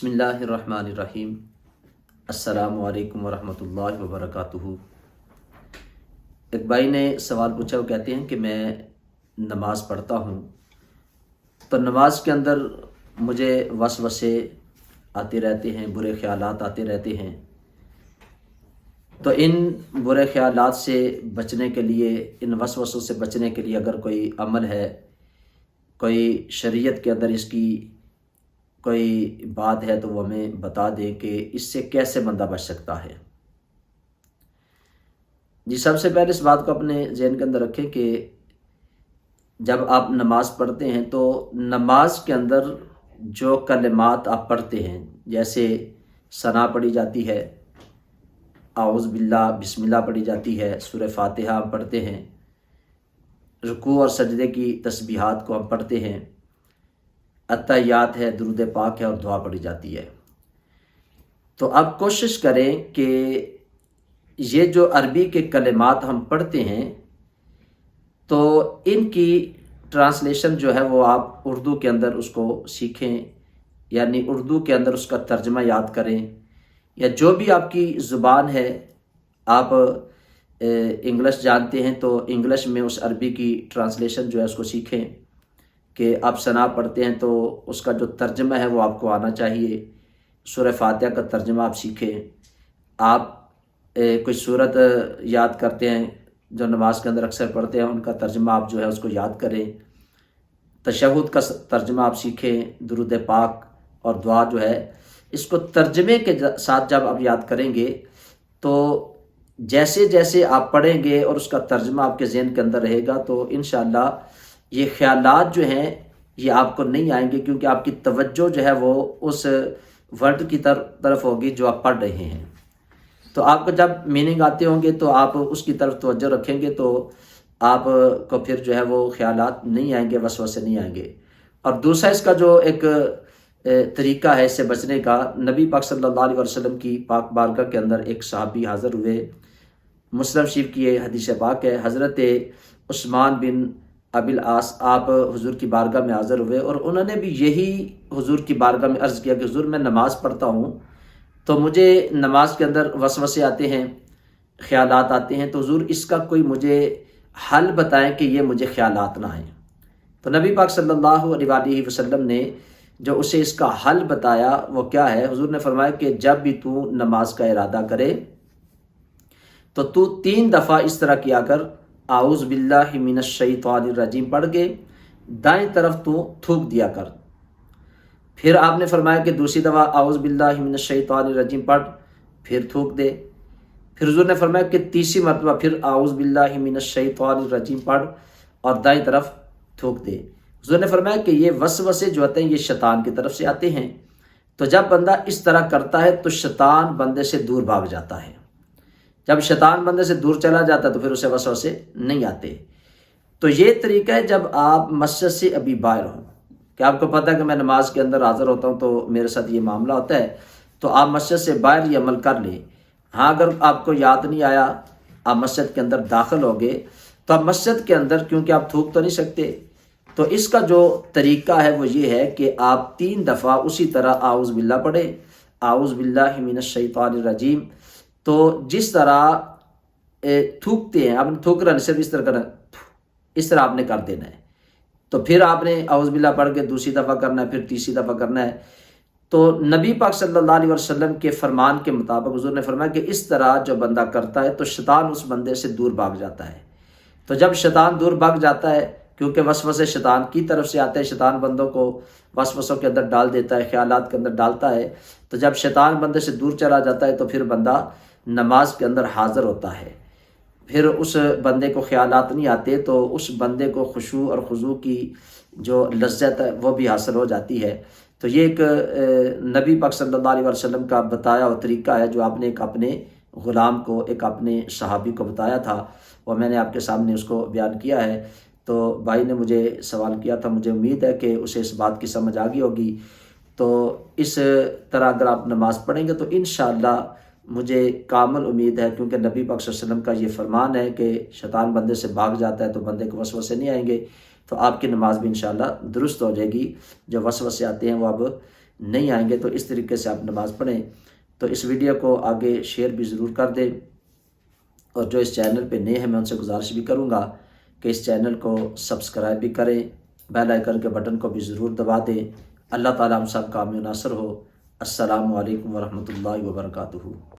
बिस्मिल्लाहिर्रहमानिर्रहीम। अस्सलामु अलैकुम वरहमतुल्लाहि वबरकातुहू। एक भाई ने सवाल पूछा, वो कहते हैं कि मैं नमाज़ पढ़ता हूँ तो नमाज के अंदर मुझे वसवसे आते रहते हैं, बुरे ख्यालात आते रहते हैं। तो इन बुरे ख्यालात से बचने के लिए, इन वसवसों से बचने के लिए अगर कोई अमल है, कोई शरीयत के अंदर इसकी कोई बात है तो वो हमें बता दें कि इससे कैसे बंदा बच सकता है। जी, सबसे पहले इस बात को अपने ज़हन के अंदर रखें कि जब आप नमाज़ पढ़ते हैं तो नमाज के अंदर जो कलिमात आप पढ़ते हैं, जैसे सना पढ़ी जाती है, आऊज़ बिल्लाह बिस्मिल्लाह पढ़ी जाती है, सूरह फातिहा हम पढ़ते हैं, रुकू और सजदे की तस्बीहात को हम पढ़ते हैं, अत्तहियात है, दुरूद पाक है और दुआ पढ़ी जाती है। तो अब कोशिश करें कि ये जो अरबी के कलिमात हम पढ़ते हैं तो इनकी ट्रांसलेशन जो है वो आप उर्दू के अंदर उसको सीखें, यानी उर्दू के अंदर उसका तर्जमा याद करें, या जो भी आपकी ज़ुबान है, आप इंग्लिश जानते हैं तो इंग्लिश में उस अरबी की ट्रांसलेशन जो है उसको सीखें कि आप सना पढ़ते हैं तो उसका जो तर्जमा है वो आपको आना चाहिए। सूरह फातिहा का तर्जमा आप सीखें। आप कोई सूरत याद करते हैं जो नमाज के अंदर अक्सर पढ़ते हैं, उनका तर्जमा आप जो है उसको याद करें। तशहुद का तर्जमा आप सीखें, दुरूद पाक और दुआ जो है, इसको तर्जमे के साथ जब आप याद करेंगे तो जैसे जैसे आप पढ़ेंगे और उसका तर्जमा आपके ज़हन के अंदर रहेगा तो इंशाअल्लाह ये ख्यालात जो हैं ये आपको नहीं आएंगे, क्योंकि आपकी तवज्जो जो है वो उस वर्ड की तरफ होगी जो आप पढ़ रहे हैं। तो आपको जब मीनिंग आते होंगे तो आप उसकी तरफ तवज्जो रखेंगे तो आपको फिर जो है वो ख्यालात नहीं आएंगे, वसवसे नहीं आएंगे। और दूसरा इसका जो एक तरीका है इससे बचने का, नबी पाक सल्लल्लाहु अलैहि वसल्लम की पाक बारगाह के अंदर एक सहाबी हाज़िर हुए। मुस्लिम शरीफ की ये हदीस पाक है, हज़रत उस्मान बिन अबिल आस आप हुजूर की बारगाह में हाज़िर हुए और उन्होंने भी यही हुजूर की बारगाह में अर्ज़ किया कि हुजूर मैं नमाज़ पढ़ता हूँ तो मुझे नमाज के अंदर वसवसे आते हैं, ख्यालात आते हैं, तो हुजूर इसका कोई मुझे हल बताएं कि ये मुझे ख्यालात ना आए। तो नबी पाक सल्लल्लाहु अलैहि वसल्लम ने जो उसे इसका हल बताया वो क्या है, हुजूर ने फरमाया कि जब भी तू नमाज का इरादा करे तो तू 3 दफ़ा इस तरह किया कर, आऊज़ बिल्लाहि मिनश शैतानिर रजीम पढ़ के दाएं तरफ तू थूक दिया कर। फिर आपने फरमाया कि दूसरी दफ़ा आऊज़ बिल्लाहि मिनश शैतानिर रजीम पढ़, फिर थूक दे। फिर हुजूर ने फरमाया कि तीसरी मरतबा फिर आऊज़ बिल्लाहि मिनश शैतानिर रजीम पढ़ और दाएं तरफ थूक दे। हुजूर ने फरमाया कि ये वसवसे जो आते हैं ये शैतान की तरफ से आते हैं, तो जब बंदा इस तरह करता है तो शैतान बंदे से दूर भाग जाता है। जब शैतान बंदे से दूर चला जाता है तो फिर उसे वसवसे नहीं आते। तो ये तरीका है जब आप मस्जिद से अभी बाहर हो, कि आपको पता है कि मैं नमाज के अंदर हाज़िर होता हूँ तो मेरे साथ ये मामला होता है, तो आप मस्जिद से बाहर ये अमल कर लें। हाँ, अगर आपको याद नहीं आया, आप मस्जिद के अंदर दाखिल हो गए तो आप मस्जिद के अंदर, क्योंकि आप थूक तो नहीं सकते, तो इसका जो तरीका है वो ये है कि आप 3 दफ़ा उसी तरह आऊज़ बिल्लाह पढ़े, आऊज़ बिल्लाहि मिनश शैतानिर रजीम। तो जिस तरह थूकते हैं, आपने थूक रहा सिर्फ इस तरह करना, इस तरह आपने कर देना है। तो फिर आपने आऊज़ बिल्लाह पढ़ के दूसरी दफ़ा करना है, फिर तीसरी दफ़ा करना है। तो नबी पाक सल्लल्लाहु अलैहि वसल्लम के फरमान के मुताबिक हुजूर ने फरमाया कि इस तरह जो बंदा करता है तो शैतान उस बंदे से दूर भाग जाता है। तो जब शैतान दूर भाग जाता है, क्योंकि वसवसे शैतान की तरफ से आते हैं, शैतान बंदों को वसवसों के अंदर डाल देता है, ख्यालात के अंदर डालता है, तो जब शैतान बंदे से दूर चला जाता है तो फिर बंदा नमाज के अंदर हाज़िर होता है। फिर उस बंदे को ख्यालात नहीं आते, तो उस बंदे को खुशू और खुजू की जो लज्जत है वो भी हासिल हो जाती है। तो ये एक नबी पाक सल्लल्लाहु अलैहि वसल्लम का बताया हुआ तरीका है जो आपने एक अपने ग़ुलाम को, एक अपने सहाबी को बताया था, वो मैंने आपके सामने उसको बयान किया है। तो भाई ने मुझे सवाल किया था, मुझे उम्मीद है कि उसे इस बात की समझ आ गई होगी। तो इस तरह अगर आप नमाज़ पढ़ेंगे तो इंशाअल्लाह मुझे कामिल उम्मीद है, क्योंकि नबी पाक सल्लल्लाहु अलैहि वसल्लम का ये फरमान है कि शैतान बंदे से भाग जाता है तो बंदे को वसवसे नहीं आएंगे, तो आपकी नमाज भी इंशाअल्लाह दुरुस्त हो जाएगी। जो वसवसे आते हैं वो अब نہیں آئیں گے تو اس طریقے سے آپ نماز پڑھیں۔ تو اس ویڈیو کو آگے شیئر بھی ضرور کر دیں، اور جو اس چینل پہ نئے ہیں میں ان سے گزارش بھی کروں گا کہ اس چینل کو سبسکرائب بھی کریں، بیل آئیکن کے بٹن کو بھی ضرور دبا دیں۔ اللہ تعالیٰ ہم سب کا عون و ناصر ہو۔ السلام علیکم ورحمۃ اللہ وبرکاتہ۔